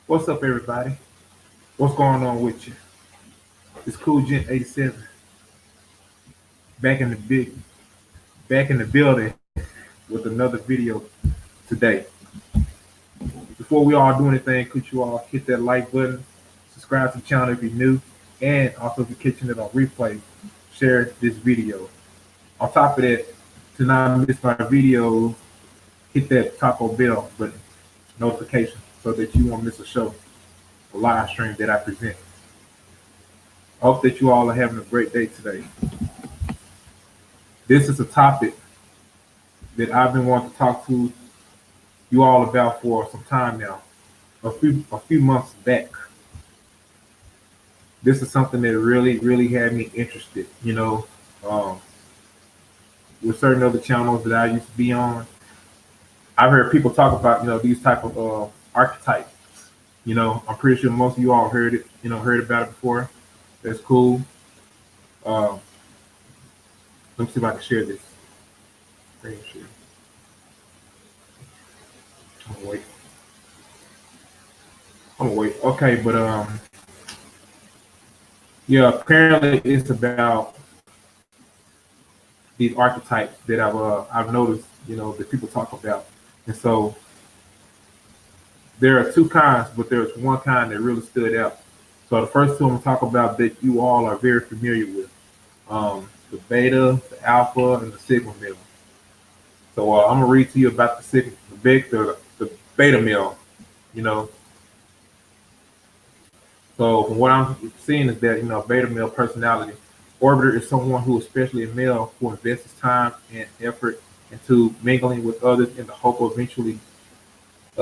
What's up, everybody? What's going on with you? It's Cool Gent 87 back in the back in the building with another video today. Before we all do anything, could you all hit that like button, subscribe to the channel if you're new, and also if you're catching it on replay, share this video. On top of that, to not miss my videos, hit that Taco Bell button notification so that you won't miss a show, a live stream that I present. I hope that you all are having a great day today. This is a topic that I've been wanting to talk to you all about for some time now, a few months back. This is something that really had me interested. Um, with certain other channels that I used to be on, I've heard people talk about these type of archetypes. I'm pretty sure most of you all heard it. Heard about it before. That's cool. Um, Let me see if I can share this. Screen share. I'm gonna wait. Okay, but yeah, apparently it's about these archetypes that I've noticed, that people talk about, and so there are two kinds, but there's one kind that really stood out. So the first two I'm gonna talk about that you all are very familiar with, the beta, the alpha, and the sigma male. So I'm gonna read to you about the beta male. You know, so from what I'm seeing is that beta male personality orbiter is someone who, especially a male, who invests his time and effort into mingling with others in the hope of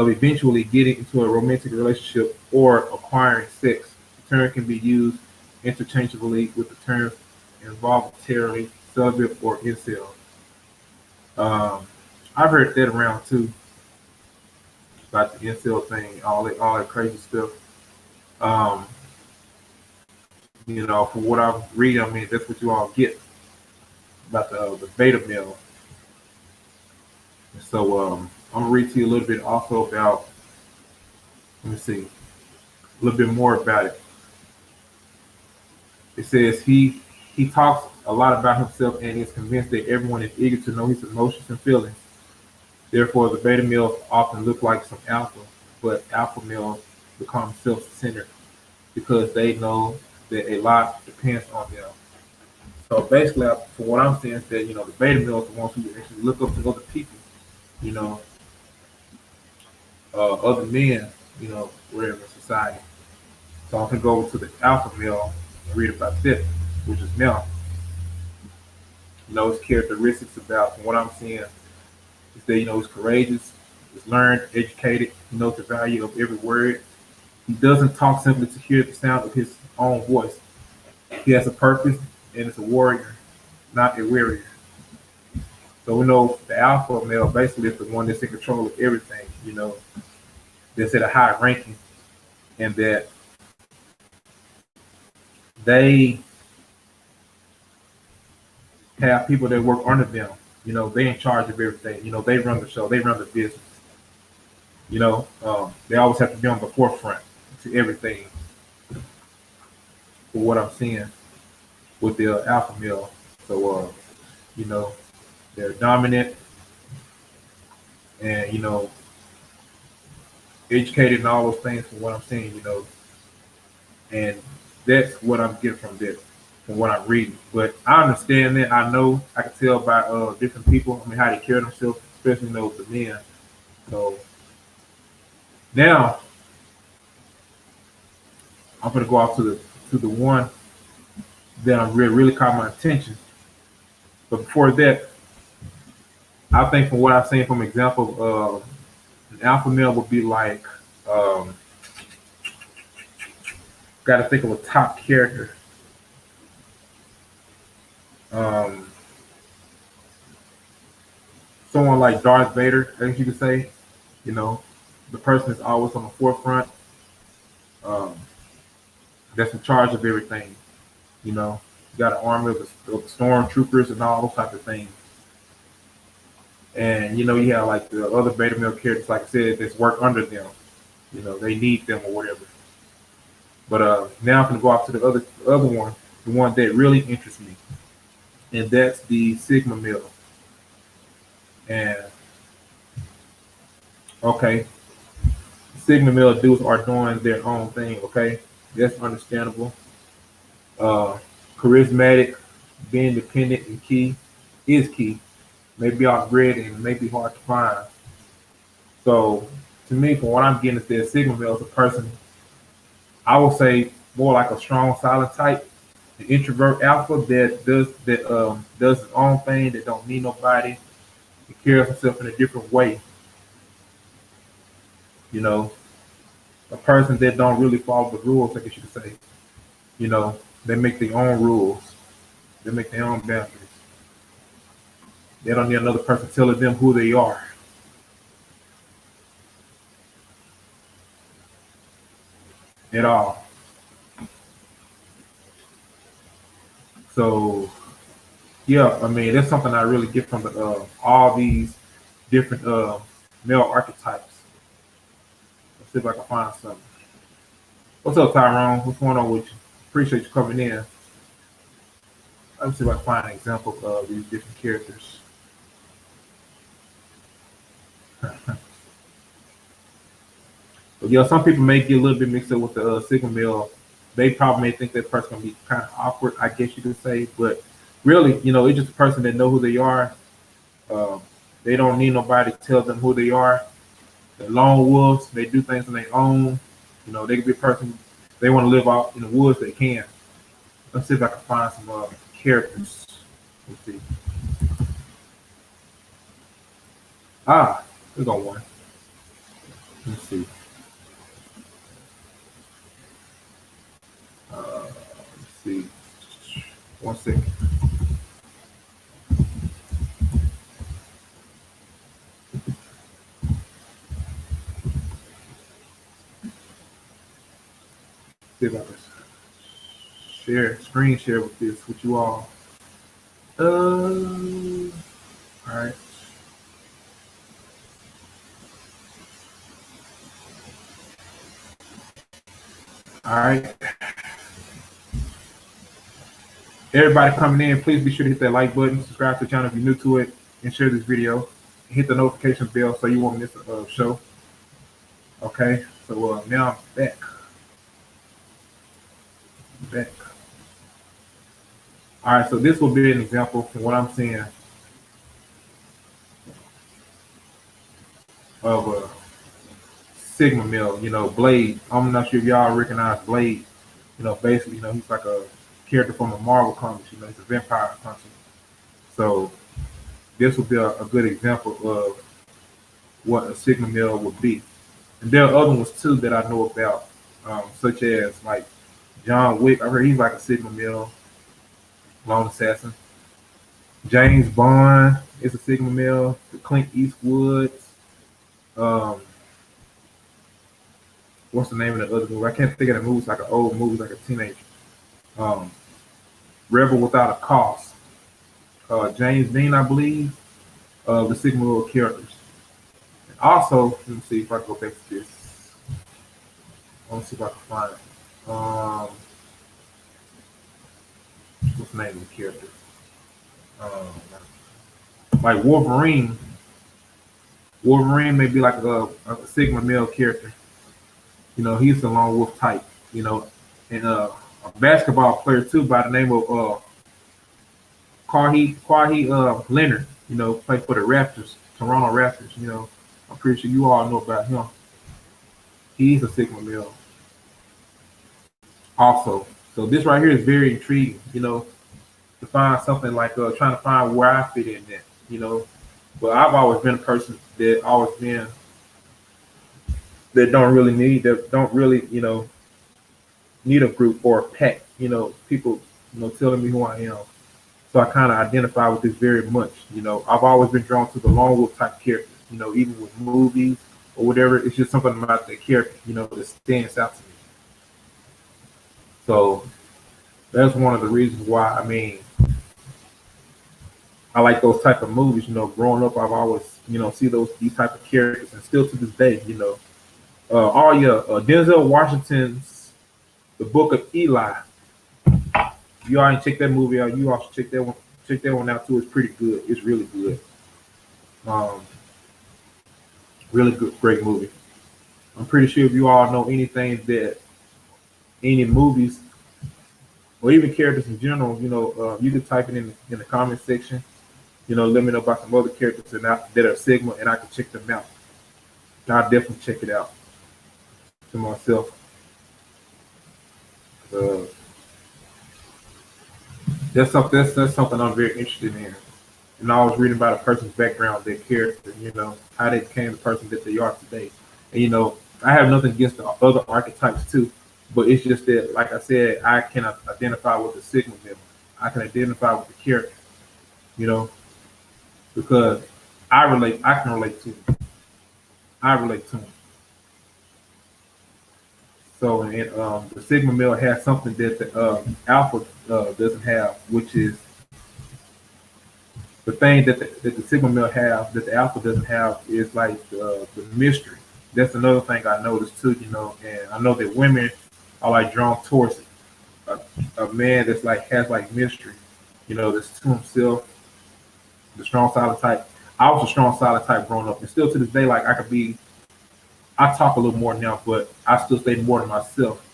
eventually getting into a romantic relationship or acquiring sex. The term can be used interchangeably with the terms involuntarily celibate or incel. Um, I've heard that around too about the incel thing, all that crazy stuff. Um, from what I'm reading, I mean that's what you all get about the beta male. So I'm gonna read to you a little bit also about. Let me see a little bit more about it. It says he talks a lot about himself and is convinced that everyone is eager to know his emotions and feelings. Therefore, the beta males often look like some alpha, but alpha males become self-centered because they know that a lot depends on them. So basically, from what I'm saying, is that the beta males are the ones who actually look up to other people, you know, other men, whatever in society. So I'm gonna go over to the alpha male and read about this, which is male. His characteristics about, from what I'm seeing, is that he's courageous, he's learned, educated, he knows the value of every word. He doesn't talk simply to hear the sound of his own voice. He has a purpose and is a warrior, not a warrior. So we know the alpha male basically is the one that's in control of everything, that's at a high ranking, and that they have people that work under them. They in charge of everything. They run the show, they run the business. They always have to be on the forefront to everything. For what I'm seeing with the alpha male, so you know, they're dominant and educated and all those things. From what I'm seeing, and that's what I'm getting from this, from what I'm reading. But I understand that. I know I can tell by different people. I mean, how they carry themselves, especially the men. So now I'm gonna go off to the one that I'm really caught my attention. But before that, I think from what I've seen from example, an alpha male would be like, um, got to think of a top character. Um, Someone like Darth Vader, I think you could say. You know, the person is always on the forefront. Um, that's in charge of everything. You got an army of the stormtroopers and all those type of things. And you have like the other beta male characters, like I said, that's work under them. They need them or whatever. But now I'm gonna go off to the other one, the one that really interests me, and that's the Sigma male. And okay, Sigma male dudes are doing their own thing. Okay, that's understandable. Uh, Charismatic, being dependent and key is key. Maybe off grid and maybe hard to find. So to me, from what I'm getting, is that Sigma male is a person, I would say more like a strong silent type, the introvert alpha that does his own thing, that don't need nobody, that carries himself in a different way. You know, a person that don't really follow the rules, I guess you could say. You know, they make their own rules, they make their own boundaries. They don't need another person telling them who they are at all. So yeah, I mean that's something I really get from all these different male archetypes. Let's see if I can find something. What's up, Tyrone? What's going on with you? Appreciate you coming in. Let me see if I can find an example of these different characters. But yeah, some people may get a little bit mixed up with the Sigma male. They probably may think that person gonna be kind of awkward, I guess you could say. But really, it's just a person that know who they are. Um, they don't need nobody to tell them who they are. They're lone wolves. They do things on their own. They could be a person, they want to live out in the woods. They can. Let's see if I can find some characters. Let's see. Ah, we got one. Let's see. Let's see. One second. See if I can screen share with this with you all. All right. All right. Everybody coming in, please be sure to hit that like button, subscribe to the channel if you're new to it, and share this video. Hit the notification bell so you won't miss a show. Okay, so now I'm back. All right, so this will be an example from what I'm seeing of a Sigma male. Blade. I'm not sure if y'all recognize Blade. Basically, he's like a character from the Marvel comics. He's a vampire hunter. So this would be a good example of what a Sigma male would be. And there are other ones too that I know about, such as like John Wick. I heard he's like a Sigma male, lone assassin. James Bond is a Sigma male. The Clint Eastwood. Um, what's the name of the other movie? I can't think of the movie. It's like an old movie, like a teenager. Um, Rebel Without a Cause. James Dean, I believe, the Sigma male characters. And also, let me see if I can go back to this. Let me see if I can find it. What's the name of the character? Like Wolverine. Wolverine may be like a Sigma male character. He's the lone wolf type. And a basketball player too by the name of Kawhi Leonard. Played for the Raptors, Toronto Raptors. I'm pretty sure you all know about him. He's a Sigma male also. So this right here is very intriguing. To find something like trying to find where I fit in that. But I've always been a person that don't really need a group or a pack. People telling me who I am. So I kind of identify with this very much. I've always been drawn to the lone wolf type characters. Even with movies or whatever, it's just something about the character. That stands out to me. So that's one of the reasons why. I mean, I like those type of movies. Growing up, I've always see these type of characters, and still to this day, Oh yeah, Denzel Washington's The Book of Eli. You already check that movie out. You also check that one out too. It's pretty good. It's really good. Um, really good, great movie. I'm pretty sure if you all know anything that any movies or even characters in general, you can type it in the comment section. Let me know about some other characters that are Sigma, and I can check them out. I'll definitely check it out to myself. Uh, that's something I'm very interested in. And I was reading about a person's background, their character, how they became the person that they are today. And I have nothing against the other archetypes too, but it's just that, like I said, I can identify with the Sigma member. I can identify with the character, you know, because I can relate to them. I relate to them. So, and the Sigma male has something that the Alpha doesn't have, which is the thing that the Sigma male have that the Alpha doesn't have is like the mystery. That's another thing I noticed too, and I know that women are like drawn towards a, a man that's like has like mystery, that's to himself, the strong silent type. I was a strong silent type growing up, and still to this day, like I talk a little more now, but I still stay more to myself,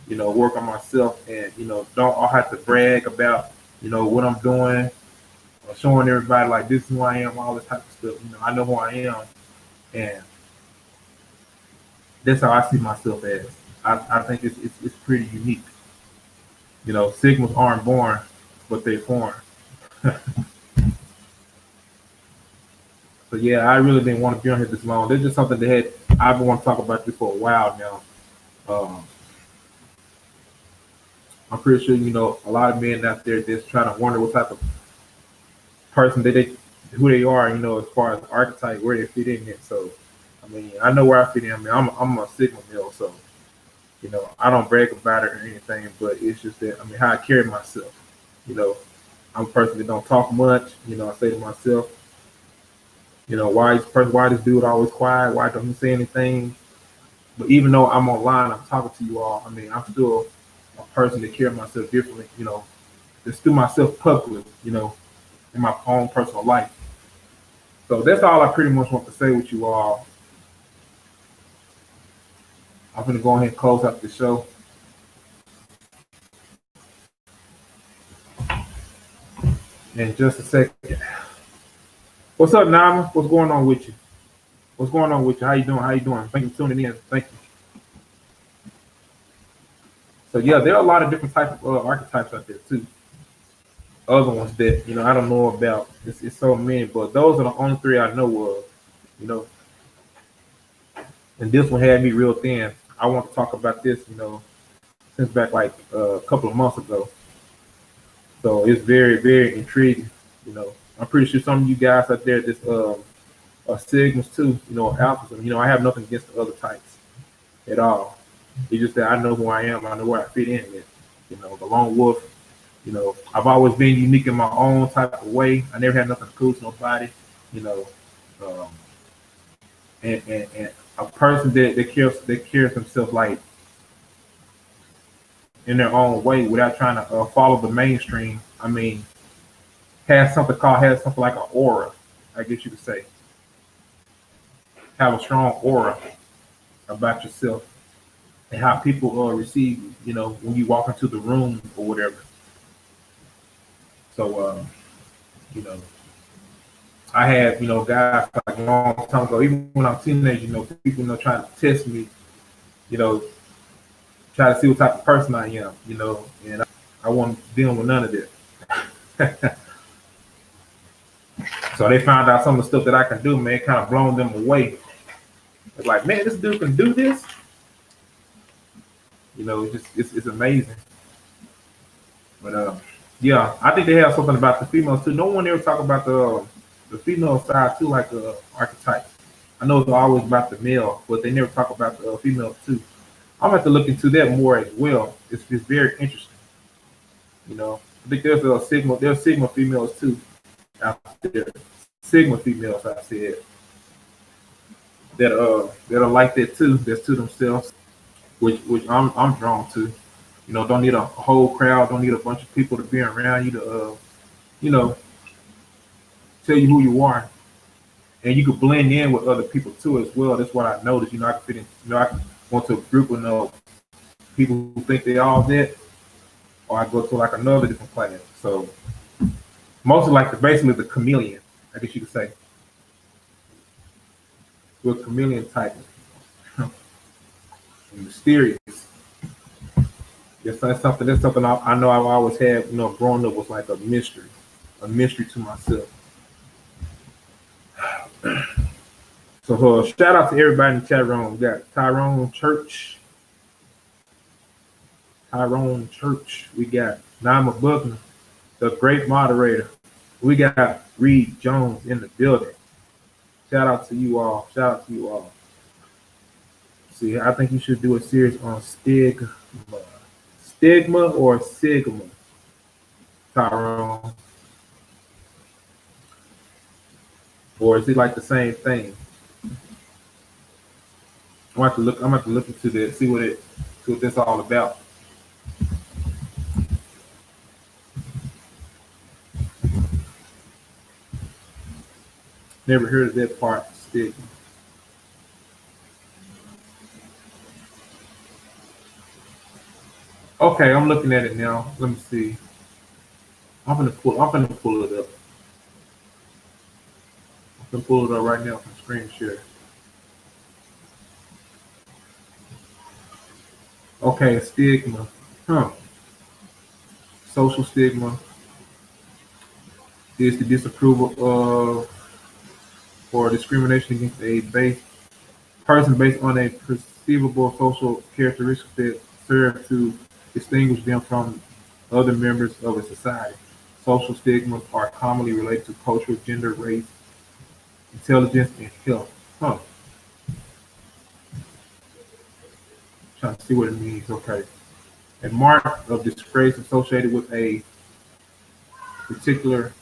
work on myself, and don't all have to brag about, what I'm doing, or showing everybody like this is who I am, all this type of stuff. I know who I am, and that's how I see myself as. I think it's pretty unique. Sigmas aren't born, but they're formed. So yeah, I really didn't want to be on here this long. There's just something that I've been wanting to talk about this for a while now. I'm pretty sure a lot of men out there just trying to wonder what type of person who they are. As far as archetype, where they fit in there. So, I mean, I know where I fit in. I mean, I'm a Sigma male, so I don't brag about it or anything, but it's just that how I carry myself. You know, I'm a person that don't talk much. I say to myself, why this dude always quiet? Why don't he say anything? But even though I'm online, I'm talking to you all. I'm still a person that carry myself differently. Just do myself publicly. In my own personal life. So that's all I pretty much want to say with you all. I'm gonna go ahead and close out the show. In just a second. What's up, Nama? What's going on with you? What's going on with you? How you doing? How you doing? Thank you for tuning in. Thank you. So yeah, there are a lot of different types of archetypes out there too. Other ones that I don't know about. It's so many, but those are the only three I know of. You know, and this one had me real thin. I want to talk about this. Since back like a couple of months ago. So it's very, very intriguing. I'm pretty sure some of you guys out there just are Sigmas too, alphas. I have nothing against the other types at all. It's just that I know who I am. I know where I fit in with. The lone wolf. I've always been unique in my own type of way. I never had nothing to prove to nobody. You know, um, and a person that cares themselves like in their own way without trying to follow the mainstream. Has something like an aura, I guess you could say. Have a strong aura about yourself and how people receive you. When you walk into the room or whatever. So, you know, I had guys like a long time ago, even when I was a teenager, people trying to test me, you know, try to see what type of person I am, and I wasn't dealing with none of this. So they found out some of the stuff that I can do, man, kind of blown them away. It's like, man, this dude can do this. It's amazing. But yeah, I think they have something about the females too. No one ever talk about the female side too, like archetypes. I know it's always about the male, but they never talk about the females too. I'm gonna have to look into that more as well. It's very interesting. I think there's Sigma females too out there. Sigma females, I said. that are like that too. That's to themselves, which I'm drawn to. You know, don't need a whole crowd, don't need a bunch of people to be around you to you know, tell you who you are, and you can blend in with other people too as well. That's what I noticed. You know, I can fit in. You know, I can go into a group with people who think they all that, or I go to like another different class. So mostly like basically the chameleon, I guess you could say, we're chameleon type, mysterious. Yes, that's something. That's something I know I've always had. You know, growing up was like a mystery to myself. So shout out to everybody in the chat room. We got Tyrone Church. We got Nama Buckner, the great moderator. We got Reed Jones in the building. Shout out to you all. Shout out to you all. See, I think you should do a series on stigma or sigma, Tyrone, or is it like the same thing? I'm gonna have to look into that, see what that's all about. Never heard of that part, stigma. Okay, I'm looking at it now. Let me see. I'm gonna pull it up. I'm gonna pull it up right now from screen share. Okay, stigma. Huh. Social stigma is the disapproval of or discrimination against a person based on a perceivable social characteristic that serve to distinguish them from other members of a society. Social stigmas are commonly related to culture, gender, race, intelligence, and health. Huh. Trying to see what it means. Okay. A mark of disgrace associated with a particular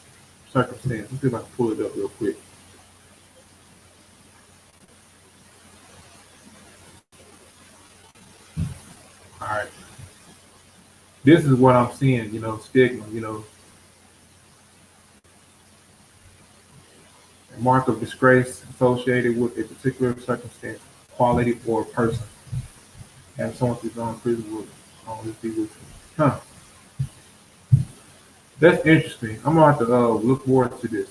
circumstance. Let's see if I can pull it up real quick. All right. This is what I'm seeing, you know, stigma, you know, a mark of disgrace associated with a particular circumstance, quality, or person. Have someone who's on prison will always be with you. Huh. That's interesting. I'm gonna have to look forward to this.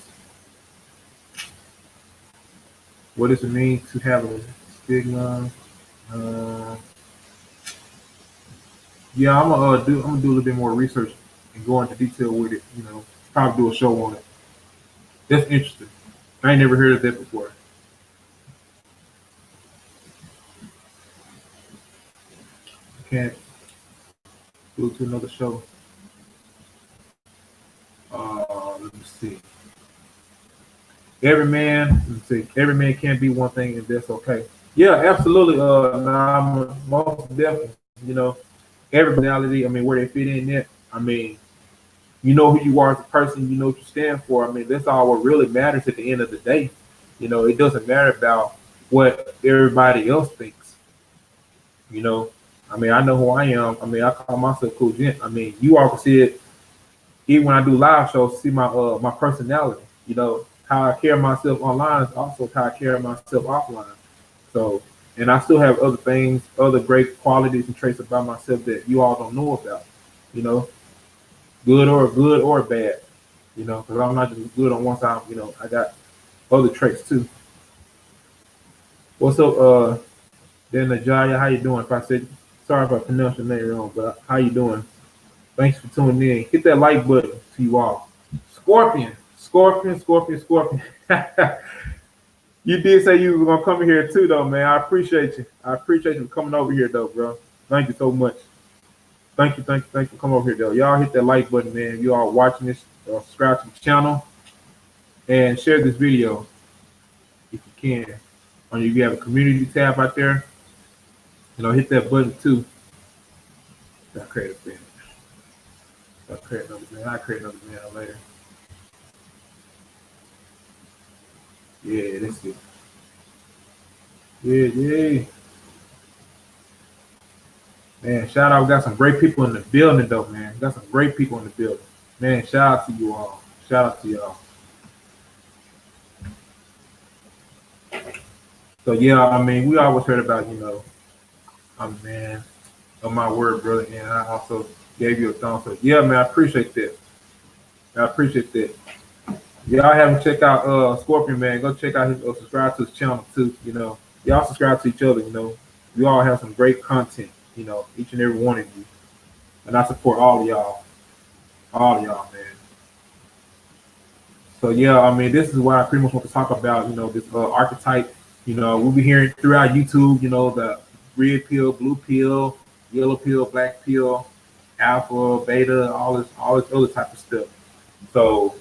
What does it mean to have a stigma? Uh, yeah, I'm gonna do a little bit more research and go into detail with it. You know, probably do a show on it. That's interesting. I ain't never heard of that before. I can't go to another show. Let me see. Every man can't be one thing, and that's okay. Yeah, absolutely. Nah, most definitely. You know, every personality. I mean, where they fit in that. I mean, you know who you are as a person. You know what you stand for. I mean, that's all what really matters at the end of the day. You know, it doesn't matter about what everybody else thinks. You know, I mean, I know who I am. I mean, I call myself Cool Gent. I mean, you all can see it even when I do live shows. See my personality. You know, how I carry myself online is also how I carry myself offline. So, and I still have other things, other great qualities and traits about myself that you all don't know about. You know, good or bad. You know, because I'm not just good on one side. You know, I got other traits too. What's up, then Najaya? How you doing? If I said sorry if I pronounced your name wrong, but how you doing? Thanks for tuning in. Hit that like button to you all. Scorpion. You did say you were gonna come here too, though, man. I appreciate you. I appreciate you coming over here, though, bro. Thank you so much. Thank you for coming over here, though. Y'all hit that like button, man. You all watching this, subscribe to the channel and share this video if you can. Or if you have a community tab out there, you know, hit that button too. I create a fan. I create another man. I create another man later. Yeah, that's it. Yeah, yeah. Man, shout out. We got some great people in the building, though, man. We got some great people in the building. Man, shout out to you all. Shout out to y'all. So, yeah, I mean, we always heard about, man, of my word, brother. And I also gave you a thumbs up. Yeah, man, I appreciate that. I appreciate that. Y'all haven't checked out Scorpion, man. Go check out his subscribe to his channel too. Y'all subscribe to each other. You all have some great content. Each and every one of you, and I support all of y'all, man. So yeah, I mean, this is what I pretty much want to talk about. This archetype. We'll be hearing throughout YouTube. The red pill, blue pill, yellow pill, black pill, alpha, beta, all this other type of stuff. So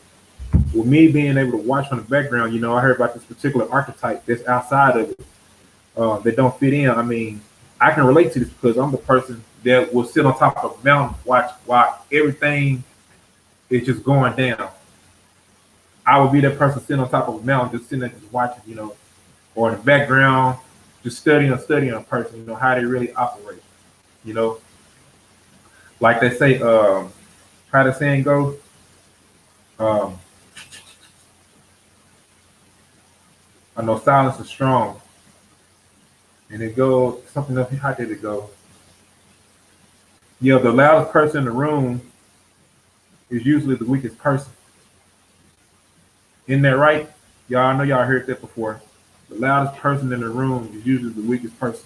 with me being able to watch from the background, I heard about this particular archetype that's outside of it, that don't fit in. I mean, I can relate to this because I'm the person that will sit on top of a mountain, watch while everything is just going down. I would be that person sitting on top of a mountain, just sitting there just watching, or in the background, just studying a person, how they really operate, you know. Like they say, how the saying goes, um, I know silence is strong. And it goes something else. How did it go? Yeah, the loudest person in the room is usually the weakest person. Isn't that right? Y'all, I know y'all heard that before. The loudest person in the room is usually the weakest person.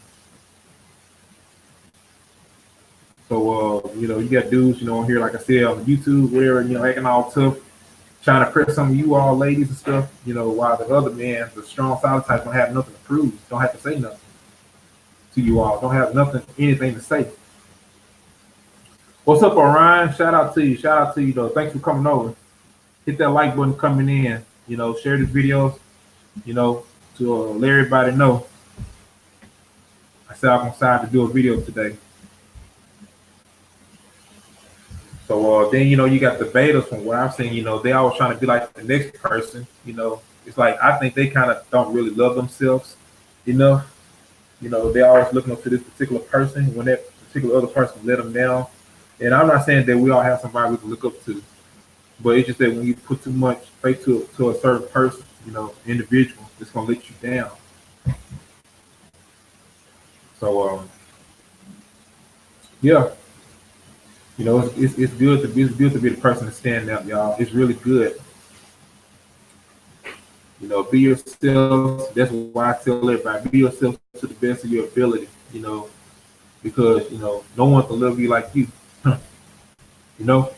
So, you got dudes, on here, like I said, on YouTube, whatever, acting all tough, trying to press some of you all ladies and stuff, while the other man, the strong silent type, don't have nothing to prove, don't have to say nothing to you all, don't have anything to say. What's up, Orion? Shout out to you. Shout out to you, though. Thanks for coming over. Hit that like button coming in. Share this video, to let everybody know. I said I'm excited to do a video today. So then, you got the betas from what I've seen, they always trying to be like the next person. It's like I think they kind of don't really love themselves enough. They're always looking up to this particular person when that particular other person let them down. And I'm not saying that we all have somebody we can look up to. But it's just that when you put too much faith to a certain person, individual, it's gonna let you down. So yeah, it's good to be the person to stand out, y'all. It's really good. Be yourself. That's why I tell everybody, be yourself to the best of your ability. Because no one can love you like you. you know.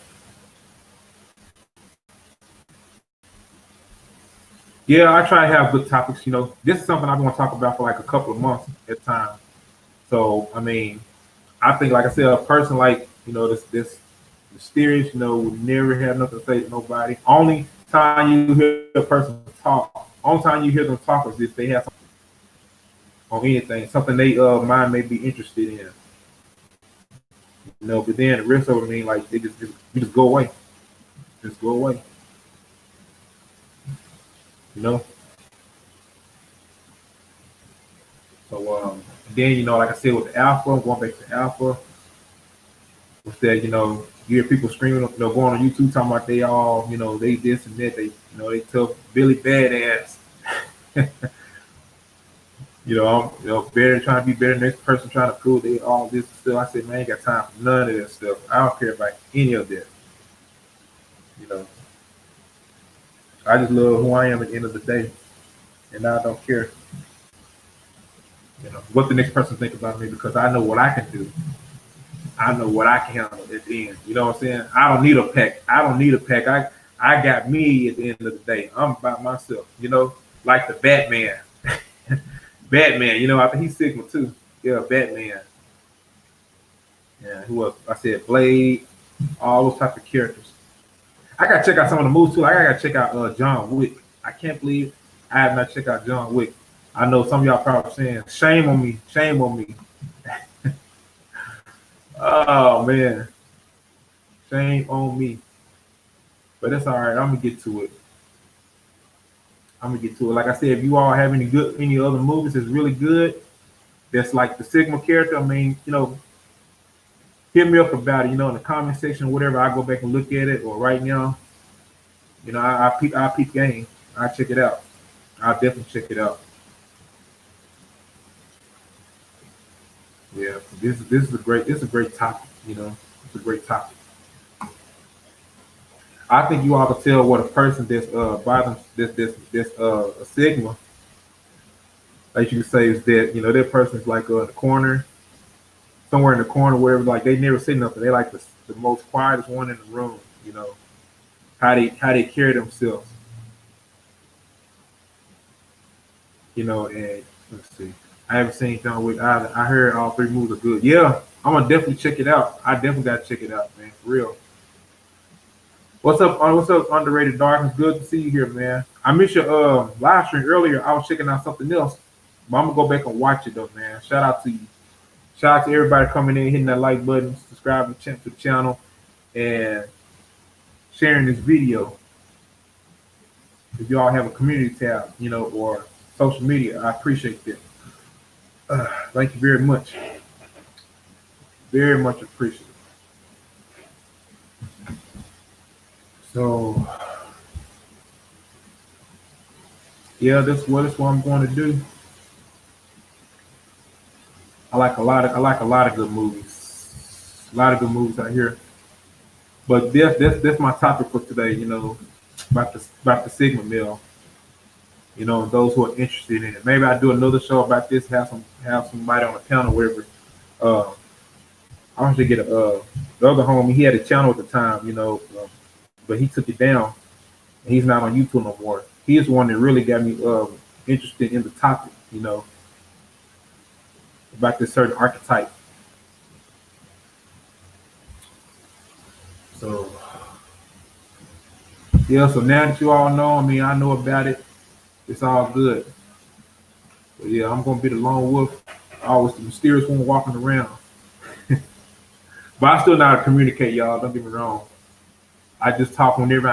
Yeah, I try to have good topics. This is something I've been going to talk about for like a couple of months at a time. So, I mean, I think, like I said, a person like, this mysterious, would never have nothing to say to nobody. Only time you hear a person talk, only time you hear them talk is if they have something on anything, something they mind may be interested in. But then the rest of it mean like they you just go away. Just go away. You know? So then, like I said, with the alpha, going back to alpha, was that, you hear people screaming, going on YouTube talking about they all, they this and that, they tough Billy badass. I'm better, trying to be better than the next person, trying to prove they all this stuff. I said, man, I ain't got time for none of that stuff. I don't care about any of that. I just love who I am at the end of the day, and I don't care, what the next person think about me because I know what I can do. I know what I can handle at the end. You know what I'm saying? I don't need a pack. I got me at the end of the day. I'm by myself. Like the Batman. Batman. I think he's Sigma too. Yeah, Batman. Yeah, who else? I said Blade. All those types of characters. I gotta check out some of the movies too. I gotta check out John Wick. I can't believe I have not checked out John Wick. I know some of y'all probably saying, "Shame on me, shame on me." Oh man, shame on me. But that's all right. I'm gonna get to it. I'm gonna get to it. Like I said, if you all have any other movies that's really good, that's like the Sigma character, I mean, hit me up about it, in the comment section, whatever. I go back and look at it, or right now, I peep game. I check it out. I'll definitely check it out. Yeah, this is a great topic. It's a great topic. I think you all can tell what a person that's by them this a Sigma, like you say, is that that person's like in the corner, somewhere in the corner, wherever. Like they never say nothing. They like the most quietest one in the room. How they carry themselves. And let's see. I haven't seen John Wick either. I heard all three movies are good. Yeah, I'm gonna definitely check it out. I definitely gotta check it out, man. For real. What's up? What's up, underrated darkness? Good to see you here, man. I missed your live stream earlier. I was checking out something else, but I'm gonna go back and watch it though, man. Shout out to you. Shout out to everybody coming in, hitting that like button, subscribing to the channel, and sharing this video. If y'all have a community tab, or social media, I appreciate that. Thank you very much. Very much appreciated. So, yeah, that's what I'm going to do. I like a lot of good movies. A lot of good movies out here. But that's my topic for today. About the Sigma male. Those who are interested in it. Maybe I do another show about this. Have somebody on a panel, wherever. I want to get the other homie. He had a channel at the time, but he took it down. And he's not on YouTube no more. He's the one that really got me interested in the topic, about this certain archetype. So yeah, so now that you all know, I know about it. It's all good. But yeah, I'm gonna be the lone wolf, always the mysterious one walking around. But I still know how to communicate, y'all. Don't get me wrong. I just talk whenever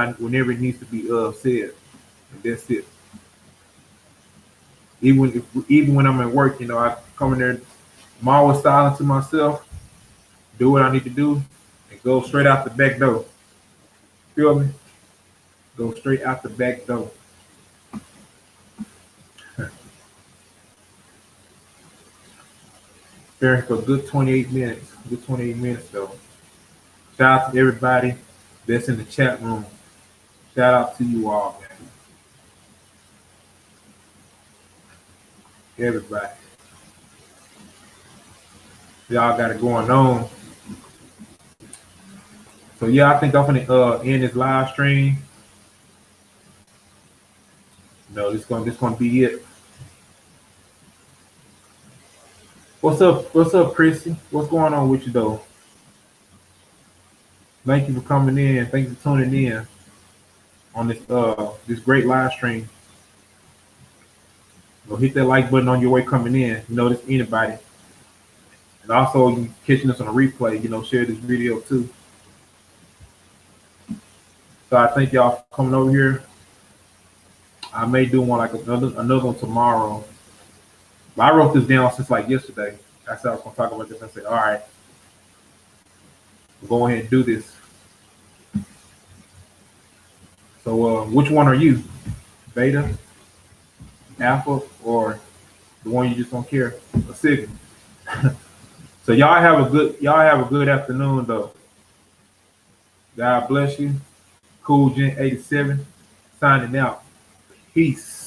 it needs to be said, and that's it. Even when I'm at work, I come in there. I'm always silent to myself, do what I need to do, and go straight out the back door. Feel me? Go straight out the back door. There for a good 28 minutes. Good 28 minutes though. Shout out to everybody that's in the chat room. Shout out to you all, man. Everybody. Y'all got it going on. So yeah, I think I'm gonna end this live stream. This gonna be it. What's up, Chrissy? What's going on with you though? Thank you for coming in. Thank you for tuning in on this great live stream. Hit that like button on your way coming in. This anybody. And also you catching us on a replay, share this video too. So I thank y'all for coming over here. I may do one like another one tomorrow. But I wrote this down since like yesterday. I said I was gonna talk about this. I said, all right, we'll go ahead and do this. So which one are you? Beta, Alpha, or the one you just don't care? A Sigma. So y'all have a good afternoon though. God bless you. Cool Gen 87 signing out. Peace.